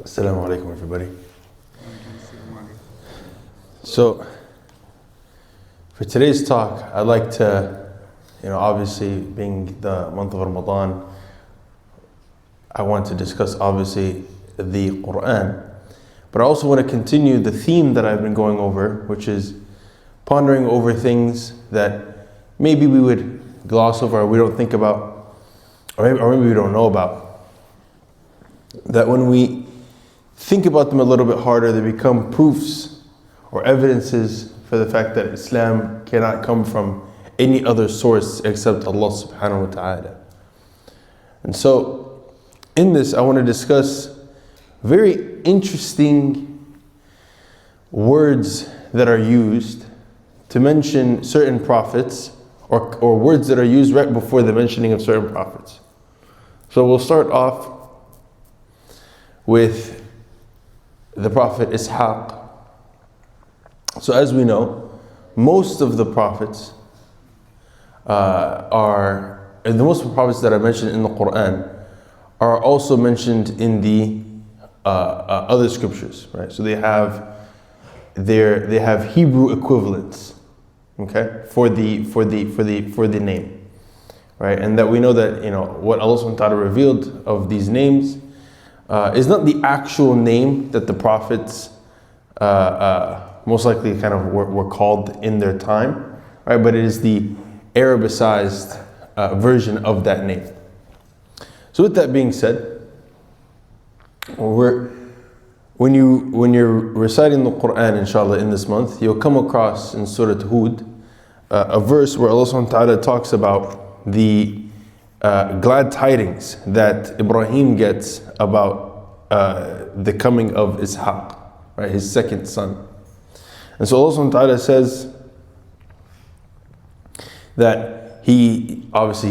Assalamu alaikum, everybody. So, for today's talk, I'd like to, obviously being the month of Ramadan, I want to discuss obviously the Quran, but I also want to continue the theme that I've been going over, which is pondering over things that maybe we would gloss over or we don't think about, or maybe we don't know about. That when we think about them a little bit harder, they become proofs or evidences for the fact that Islam cannot come from any other source except Allah subhanahu wa ta'ala. And so, in this, I want to discuss very interesting words that are used to mention certain prophets, or words that are used right before the mentioning of certain prophets. So we'll start off with the Prophet Ishaq. So as we know, most of the prophets most of the prophets that are mentioned in the Quran are also mentioned in the other scriptures, right? So they have Hebrew equivalents, okay, for the name, right? And that we know that what Allah subhanahu wa ta'ala revealed of these names is not the actual name that the prophets most likely kind of were called in their time, right? But it is the Arabicized version of that name. So with that being said, when you're reciting the Quran, inshallah, in this month, you'll come across in Surah Hud a verse where Allah subhanahu wa ta'ala talks about the glad tidings that Ibrahim gets about the coming of Ishaq, right, his second son. And so Allah subhanahu wa ta'ala says that He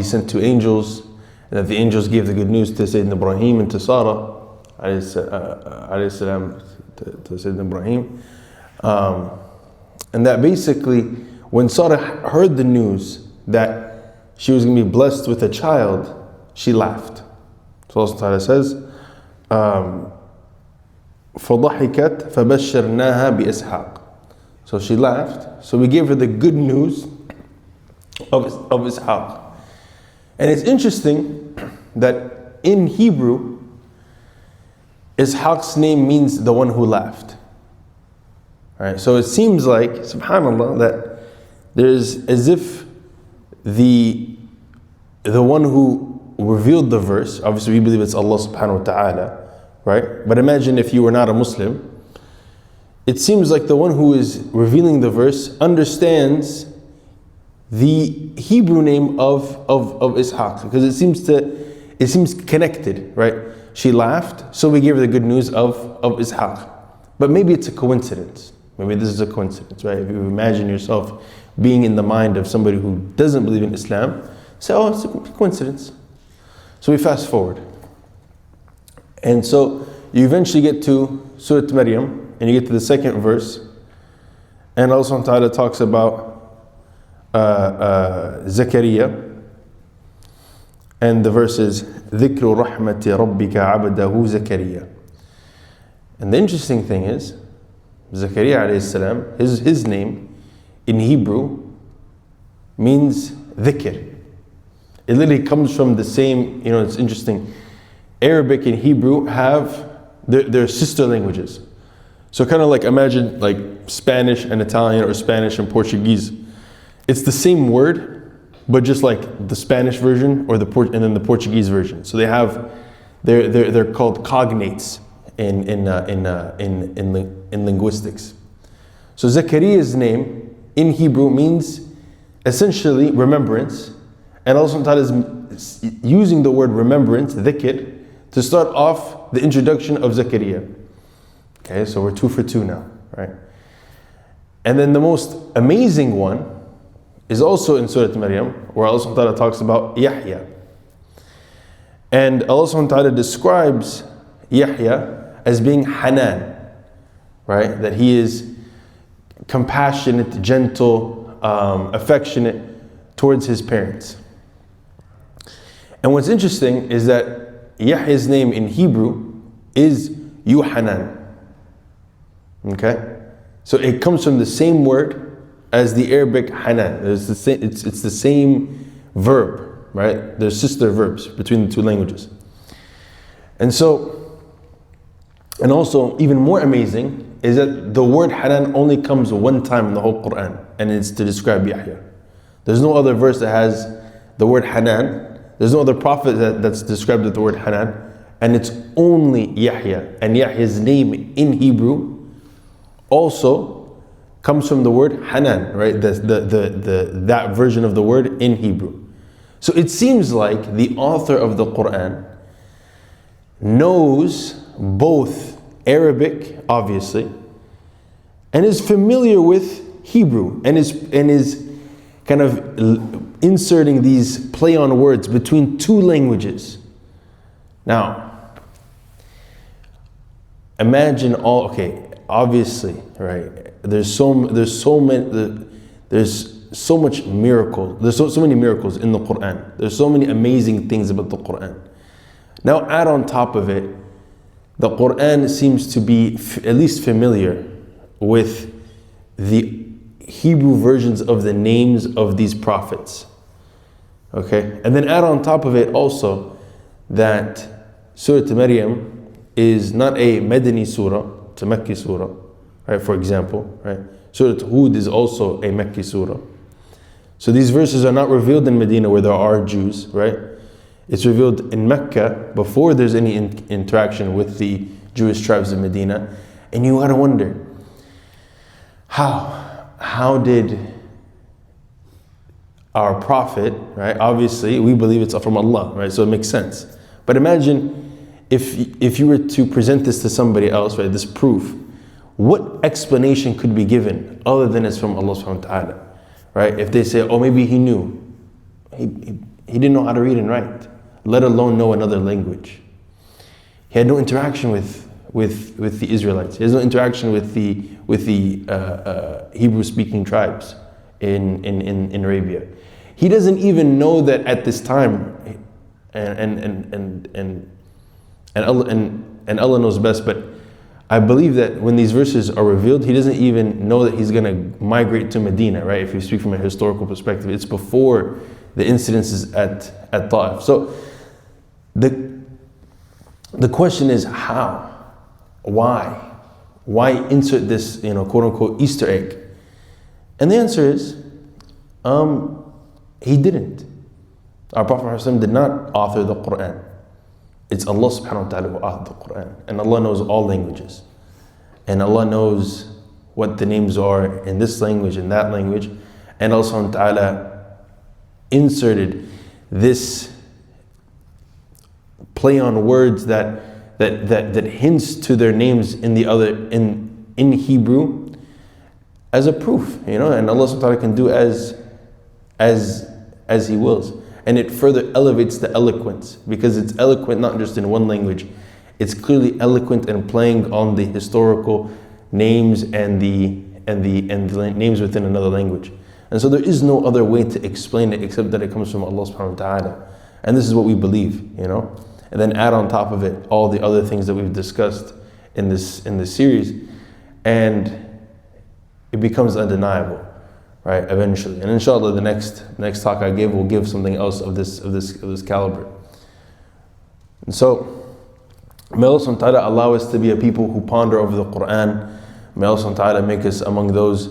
sent two angels, and that the angels gave the good news to Sayyidina Ibrahim and to Sarah, alayhi salam, to Sayyidina Ibrahim. And that basically, when Sarah heard the news that she was going to be blessed with a child, she laughed. So Allah subhanahu wa ta'ala says, فَضَحِكَتْ فَبَشَّرْنَاهَا بِإِسْحَاقَ. So she laughed, so we gave her the good news of Ishaq. And it's interesting that in Hebrew, Ishaq's name means the one who laughed. Right? So it seems like, subhanAllah, that there's as if the one who revealed the verse, obviously we believe it's Allah subhanahu wa ta'ala, right? But imagine if you were not a Muslim, it seems like the one who is revealing the verse understands the Hebrew name of Ishaq, because it seems connected, right? She laughed, so we gave her the good news of Ishaq. But maybe it's a coincidence. Maybe this is a coincidence, right? If you imagine yourself being in the mind of somebody who doesn't believe in Islam, say, oh, it's a coincidence. So we fast forward. And so you eventually get to Surah Maryam, and you get to the second verse, and Allah subhanahu wa ta'ala talks about Zakaria, and the verse is ذِكْرُ رَحْمَةِ رَبِّكَ عَبْدَهُ Zakaria. And the interesting thing is, Zakaria alayhi salam, his name in Hebrew means dhikr. It literally comes from the same, it's interesting, Arabic and Hebrew have their sister languages. So kind of like imagine like Spanish and Italian, or Spanish and Portuguese. It's the same word, but just like the Spanish version and then the Portuguese version. So they have, they're called cognates in linguistics. So Zakaria's name in Hebrew means essentially remembrance, and Allah subhanahu wa ta'ala is using the word remembrance, dhikr, to start off the introduction of Zakaria. Okay, so we're 2 for 2 now, right? And then the most amazing one is also in Surah Maryam, where Allah subhanahu wa ta'ala talks about Yahya. And Allah subhanahu wa ta'ala describes Yahya as being Hanan, right? That he is compassionate, gentle, affectionate towards his parents. And what's interesting is that Yahya's name in Hebrew is Yuhanan. Okay? So it comes from the same word as the Arabic hanan. It's the same verb, right? They're sister verbs between the two languages. And also even more amazing is that the word hanan only comes one time in the whole Quran, and it's to describe Yahya. There's no other verse that has the word hanan. There's no other prophet that's described with the word hanan, and it's only Yahya. And Yahya's name in Hebrew also comes from the word hanan, right? That version of the word in Hebrew. So it seems like the author of the Quran knows both Arabic, obviously, and is familiar with Hebrew, and is kind of inserting these play on words between two languages. Now, imagine obviously, right? There's so much miracle. There's so many miracles in the Quran. There's so many amazing things about the Quran. Now add on top of it, the Quran seems to be at least familiar with the Hebrew versions of the names of these prophets. Okay? And then add on top of it also that Surah Maryam is not a Madani surah, it's a Makki surah, right? For example, right? Surah Hud is also a Makki surah. So these verses are not revealed in Medina where there are Jews, right? It's revealed in Mecca before there's any interaction with the Jewish tribes of Medina. And you gotta wonder, how did our prophet, right? Obviously, we believe it's from Allah, right? So it makes sense. But imagine if you were to present this to somebody else, right? This proof, what explanation could be given other than it's from Allah subhanahu wa ta'ala, right? If they say, oh, maybe he knew. He didn't know how to read and write, let alone know another language. He had no interaction with the Israelites. He has no interaction with the Hebrew-speaking tribes in Arabia. He doesn't even know that at this time, and Allah knows best, but I believe that when these verses are revealed, he doesn't even know that he's going to migrate to Medina, right? If you speak from a historical perspective, it's before the incidences at Ta'if. So the question is how? Why? Why insert this, quote unquote Easter egg? And the answer is, he didn't. Our Prophet ﷺ did not author the Quran. It's Allah subhanahu wa ta'ala who authored the Quran. And Allah knows all languages. And Allah knows what the names are in this language and that language. And Allah subhanahu wa ta'ala inserted this play on words that hints to their names in in Hebrew as a proof, and Allah subhanahu wa ta'ala can do as He wills. And it further elevates the eloquence, because it's eloquent not just in one language, it's clearly eloquent and playing on the historical names and the names within another language. And so there is no other way to explain it except that it comes from Allah subhanahu wa ta'ala. And this is what we believe, And then add on top of it all the other things that we've discussed in this series, and it becomes undeniable, right? Eventually, and inshallah, the next talk I give will give something else of this caliber. And so, may Allah subhanahu wa ta'ala allow us to be a people who ponder over the Quran. May Allah subhanahu wa ta'ala make us among those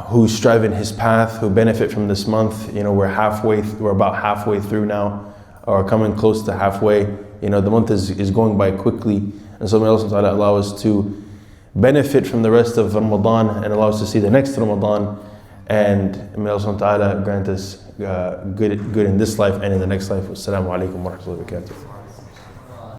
who strive in His path, who benefit from this month. We're about halfway through now, or coming close to halfway. The month is going by quickly, and so may Allah subhanahu wa ta'ala allow us to benefit from the rest of Ramadan and allow us to see the next Ramadan, and may Allah subhanahu wa ta'ala grant us good in this life and in the next life. Wassalamu alaikum wa rahmatullahi wa barakatuh.